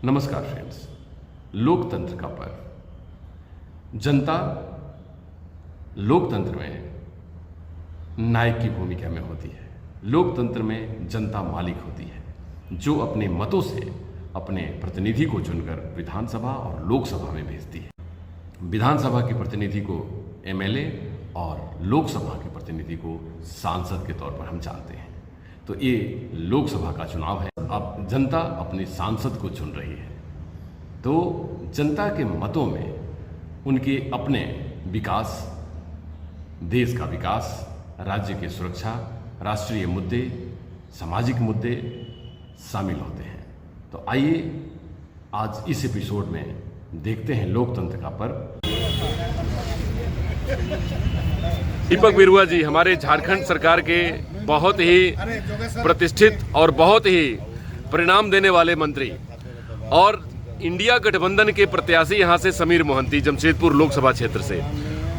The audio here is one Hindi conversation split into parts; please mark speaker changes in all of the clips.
Speaker 1: नमस्कार फ्रेंड्स। लोकतंत्र का पर्व। जनता लोकतंत्र में नायक की भूमिका में होती है। लोकतंत्र में जनता मालिक होती है, जो अपने मतों से अपने प्रतिनिधि को चुनकर विधानसभा और लोकसभा में भेजती है। विधानसभा के प्रतिनिधि को एमएलए और लोकसभा के प्रतिनिधि को सांसद के तौर पर हम जानते हैं। तो ये लोकसभा का चुनाव है। अब जनता अपने सांसद को चुन रही है, तो जनता के मतों में उनके अपने विकास, देश का विकास, राज्य की सुरक्षा, राष्ट्रीय मुद्दे, सामाजिक मुद्दे शामिल होते हैं। तो आइए आज इस एपिसोड में देखते हैं लोकतंत्र का पर्व। दीपक बिरुआ जी हमारे झारखंड सरकार के बहुत ही प्रतिष्ठित और बहुत ही परिणाम देने वाले मंत्री और इंडिया गठबंधन के प्रत्याशी यहाँ से समीर मोहंती, जमशेदपुर लोकसभा क्षेत्र से।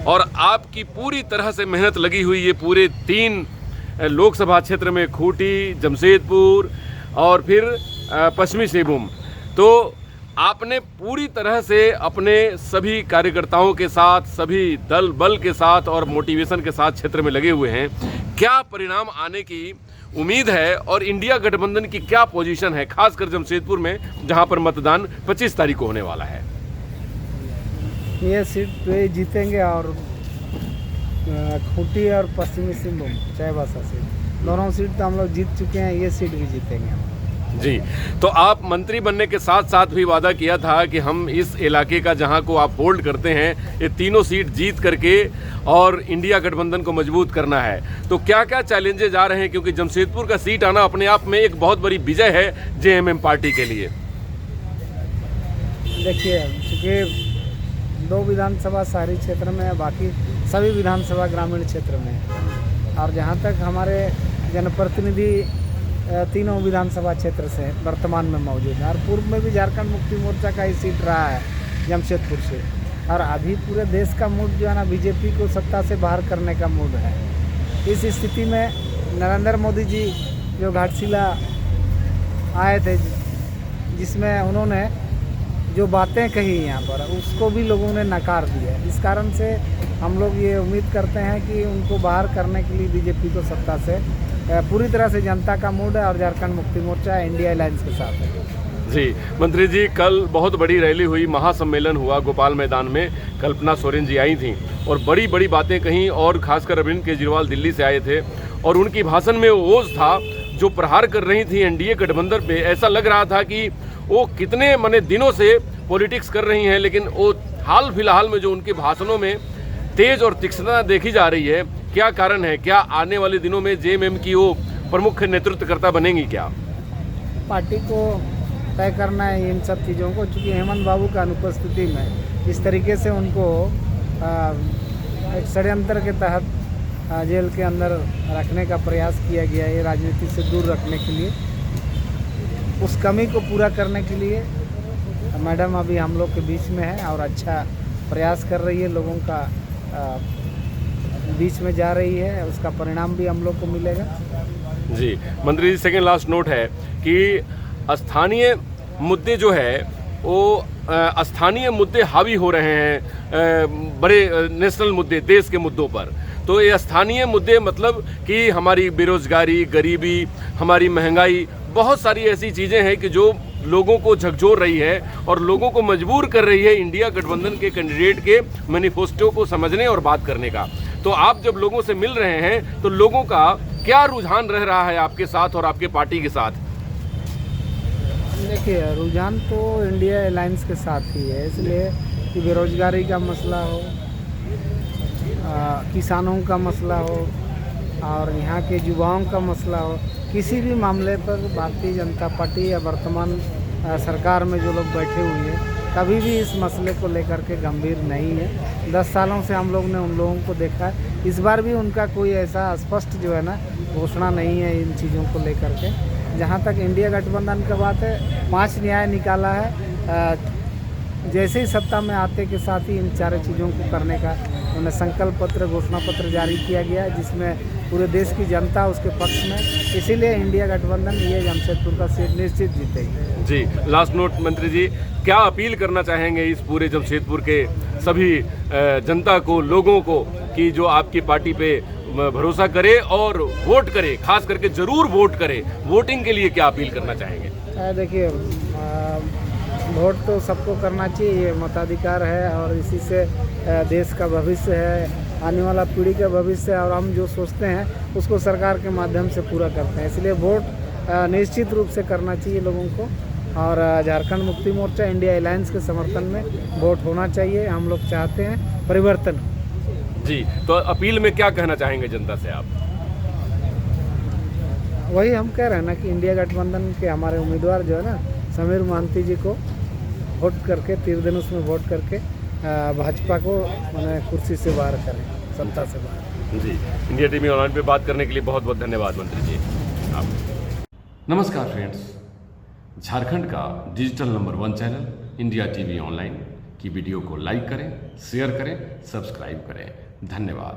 Speaker 1: और आपकी पूरी तरह से मेहनत लगी हुई ये पूरे 3 लोकसभा क्षेत्र में, खूंटी, जमशेदपुर और फिर पश्चिमी सिंहभूम, तो आपने पूरी तरह से अपने सभी कार्यकर्ताओं के साथ, सभी दल बल के साथ और मोटिवेशन के साथ क्षेत्र में लगे हुए हैं। क्या परिणाम आने की उम्मीद है और इंडिया गठबंधन की क्या पोजीशन है, खासकर जमशेदपुर में जहां पर मतदान 25 तारीख को होने वाला है?
Speaker 2: ये सीट पे जीतेंगे और खूंटी और पश्चिमी सिंहभूम चाईबासा सीट, दोनों सीट तो हम लोग जीत चुके हैं, ये सीट भी जीतेंगे हम
Speaker 1: जी। तो आप मंत्री बनने के साथ साथ भी वादा किया था कि हम इस इलाके का, जहां को आप होल्ड करते हैं, ये तीनों सीट जीत करके और इंडिया गठबंधन को मजबूत करना है। तो क्या क्या चैलेंजेस आ रहे हैं, क्योंकि जमशेदपुर का सीट आना अपने आप में एक बहुत बड़ी विजय है जेएमएम पार्टी के लिए?
Speaker 2: देखिए, चूँकि 2 विधानसभा शहरी क्षेत्र में है, बाकी सभी विधानसभा ग्रामीण क्षेत्र में है। और जहाँ तक हमारे जनप्रतिनिधि तीनों विधानसभा क्षेत्र से वर्तमान में मौजूद है, और पूर्व में भी झारखंड मुक्ति मोर्चा का ही सीट रहा है जमशेदपुर से। और अभी पूरे देश का मूड जो है ना, बीजेपी को सत्ता से बाहर करने का मूड है। इस स्थिति में नरेंद्र मोदी जी जो घाटशिला आए थे, जिसमें उन्होंने जो बातें कही यहाँ पर, उसको भी लोगों ने नकार दिया। इस कारण से हम लोग ये उम्मीद करते हैं कि उनको बाहर करने के लिए बीजेपी को सत्ता से पूरी तरह से जनता का मूड है, और झारखंड मुक्ति मोर्चा इंडिया अलायंस के साथ है।
Speaker 1: जी मंत्री जी, कल बहुत बड़ी रैली हुई, महासम्मेलन हुआ गोपाल मैदान में। कल्पना सोरेन जी आई थी और बड़ी बड़ी बातें कहीं, और खासकर अरविंद केजरीवाल दिल्ली से आए थे, और उनकी भाषण में वो ओज था जो प्रहार कर रही थी एनडीए गठबंधन पे। ऐसा लग रहा था कि वो कितने दिनों से पॉलिटिक्स कर रही हैं, लेकिन वो हाल फिलहाल में जो उनके भाषणों में तेज और तीक्ष्णता देखी जा रही है, क्या कारण है? क्या आने वाले दिनों में जेएमएम की वो प्रमुख नेतृत्वकर्ता बनेंगी क्या?
Speaker 2: पार्टी को तय करना है इन सब चीज़ों को, क्योंकि हेमंत बाबू का अनुपस्थिति में इस तरीके से उनको एक षड्यंत्र के तहत जेल के अंदर रखने का प्रयास किया गया है, राजनीति से दूर रखने के लिए। उस कमी को पूरा करने के लिए मैडम अभी हम लोग के बीच में है और अच्छा प्रयास कर रही है, लोगों का बीच में जा रही है, उसका परिणाम भी हम लोग को मिलेगा।
Speaker 1: जी मंत्री जी, सेकेंड लास्ट नोट है कि स्थानीय मुद्दे जो है वो स्थानीय मुद्दे हावी हो रहे हैं बड़े नेशनल मुद्दे, देश के मुद्दों पर। तो ये स्थानीय मुद्दे मतलब कि हमारी बेरोजगारी, गरीबी, हमारी महंगाई, बहुत सारी ऐसी चीज़ें हैं कि जो लोगों को झकझोर रही है और लोगों को मजबूर कर रही है इंडिया गठबंधन के कैंडिडेट के मैनिफेस्टो को समझने और बात करने का। तो आप जब लोगों से मिल रहे हैं, तो लोगों का क्या रुझान रह रहा है आपके साथ और आपके पार्टी के साथ?
Speaker 2: देखिए, रुझान तो इंडिया अलायंस के साथ ही है, इसलिए कि बेरोजगारी का मसला हो, किसानों का मसला हो और यहाँ के युवाओं का मसला हो, किसी भी मामले पर भारतीय जनता पार्टी या वर्तमान सरकार में जो लोग बैठे हुए हैं, कभी भी इस मसले को लेकर के गंभीर नहीं है। 10 सालों से हम लोग ने उन लोगों को देखा है, इस बार भी उनका कोई ऐसा स्पष्ट जो है ना घोषणा नहीं है इन चीज़ों को लेकर के। जहाँ तक इंडिया गठबंधन का बात है, 5 न्याय निकाला है, जैसे ही सत्ता में आते के साथ ही इन सारे चीज़ों को करने का उन्हें संकल्प पत्र घोषणा पत्र जारी किया गया है, जिसमें पूरे देश की जनता उसके पक्ष में, इसीलिए इंडिया गठबंधन ये जमशेदपुर का सीट निश्चित जीतेगी।
Speaker 1: जी, लास्ट नोट मंत्री जी, क्या अपील करना चाहेंगे इस पूरे जमशेदपुर के सभी जनता को, लोगों को, कि जो आपकी पार्टी पे भरोसा करे और वोट करे, खास करके जरूर वोट करे, वोटिंग के लिए क्या अपील करना चाहेंगे?
Speaker 2: देखिए, वोट तो सबको करना चाहिए, ये मताधिकार है और इसी से देश का भविष्य है, आने वाला पीढ़ी का भविष्य है, और हम जो सोचते हैं उसको सरकार के माध्यम से पूरा करते हैं। इसलिए वोट निश्चित रूप से करना चाहिए लोगों को, और झारखंड मुक्ति मोर्चा इंडिया अलायंस के समर्थन में वोट होना चाहिए। हम लोग चाहते हैं परिवर्तन।
Speaker 1: जी, तो अपील में क्या कहना चाहेंगे जनता से आप?
Speaker 2: वही हम कह रहे हैं ना कि इंडिया गठबंधन के हमारे उम्मीदवार जो है ना, समीर महांती जी को वोट करके, 3 दिन उसमें वोट करके भाजपा को मैंने कुर्सी से बाहर करें, सत्ता से बाहर।
Speaker 1: जी, इंडिया टीवी ऑनलाइन पे बात करने के लिए बहुत बहुत धन्यवाद मंत्री जी आप। नमस्कार फ्रेंड्स, झारखंड का digital number 1 channel India TV online की वीडियो को लाइक करें, शेयर करें, सब्सक्राइब करें। धन्यवाद।